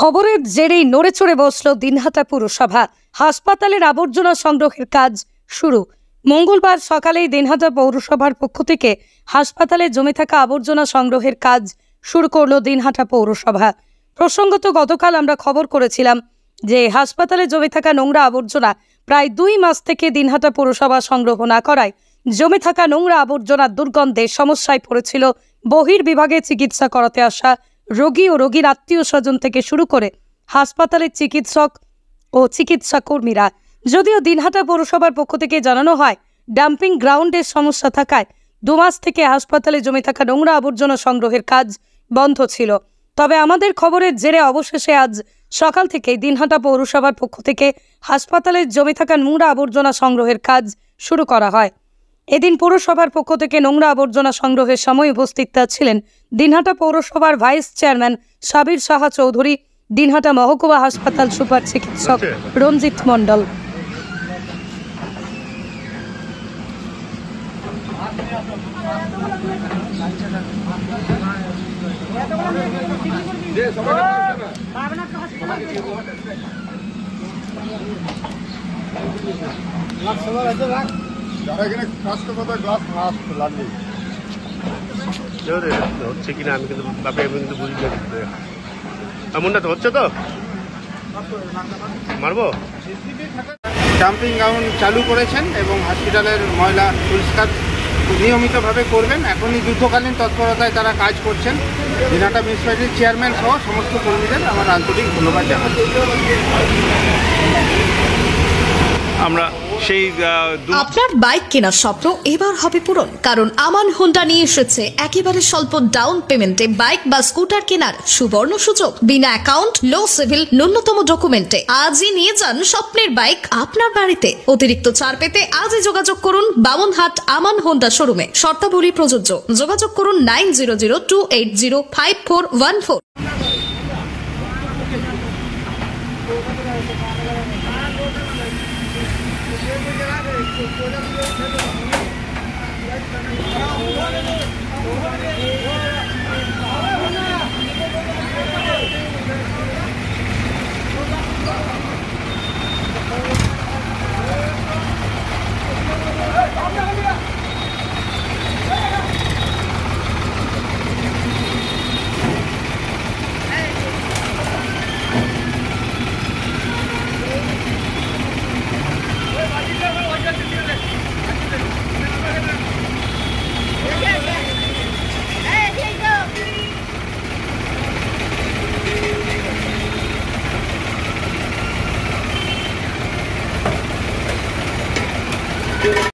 খবরের জেরেই নড়েচড়ে বসল দিনহাটা পুরসভা। হাসপাতালের আবর্জনা সংগ্রহের কাজ শুরু। মঙ্গলবার সকালেই দিনহাটা পৌরসভার পক্ষ থেকে হাসপাতালে জমে থাকা আবর্জনা সংগ্রহের কাজ শুরু করল দিনহাটা পৌরসভা। প্রসঙ্গত গতকাল আমরা খবর করেছিলাম যে হাসপাতালে জমে থাকা নোংরা আবর্জনা প্রায় 2 মাস থেকে দিনহাটা পৌরসভা সংগ্রহ না করায় জমে থাকা নোংরা আবর্জনার দুর্গন্ধে সমস্যায় পড়েছিল বহির্বিভাগে চিকিৎসা করাতে আসা রোগী ও রোগীর আত্মীয় স্বজন থেকে শুরু করে হাসপাতালের চিকিৎসক ও চিকিৎসা কর্মীরা। যদিও দিনহাটা পৌরসভার পক্ষ থেকে জানানো হয় ডাম্পিং গ্রাউন্ডের সমস্যা থাকায় 2 মাস থেকে হাসপাতালে জমে থাকা নোংরা আবর্জনা সংগ্রহের কাজ বন্ধ ছিল। তবে আমাদের খবরের জেরে অবশেষে আজ সকাল থেকে দিনহাটা পৌরসভার পক্ষ থেকে হাসপাতালে জমে থাকা নোংরা আবর্জনা সংগ্রহের কাজ শুরু করা হয়। এদিন পৌরসভার পক্ষ থেকে নোংরা আবর্জনা সংগ্রহের সময় উপস্থিত ছিলেন দিনহাটা পৌরসভার ভাইস চেয়ারম্যান সাবির সাহা চৌধুরী, দিনহাটা মহকুমা হাসপাতাল সুপার চিকিৎসক রঞ্জিত মণ্ডল। হচ্ছে কিনা আমি কিন্তু বুঝি এমনটা তো হচ্ছে, তো মারবো। ডাম্পিং গ্রাউন্ড চালু করেছেন এবং হসপিটালের ময়লা পরিষ্কার নিয়মিতভাবে করবেন। এখনই যুদ্ধকালীন তৎপরতায় তারা কাজ করছেন। দিনহাটা মিউনিসিপ্যালিটির চেয়ারম্যান সহ সমস্ত কর্মীদের আমার আন্তরিক ধন্যবাদ জানাচ্ছি। আমরা সেই আপনার বাইক কেনার স্বপ্ন এবার হবে পূরণ, কারণ আমান হোন্ডা নিয়ে এসেছে একেবারে স্বল্প ডাউন পেমেন্টে বাইক বা স্কুটার কেনার সুবর্ণ সুযোগ। বিনা অ্যাকাউন্ট, লো সিভিল, ন্যূনতম ডকুমেন্টে আজই নিয়ে যান স্বপ্নের বাইক আপনার বাড়িতে। অতিরিক্ত ছাড় পেতে আজই যোগাযোগ করুন বামনহাট আমান হোন্ডা শোরুমে। শর্তাবলী প্রযোজ্য। যোগাযোগ করুন 9002805414।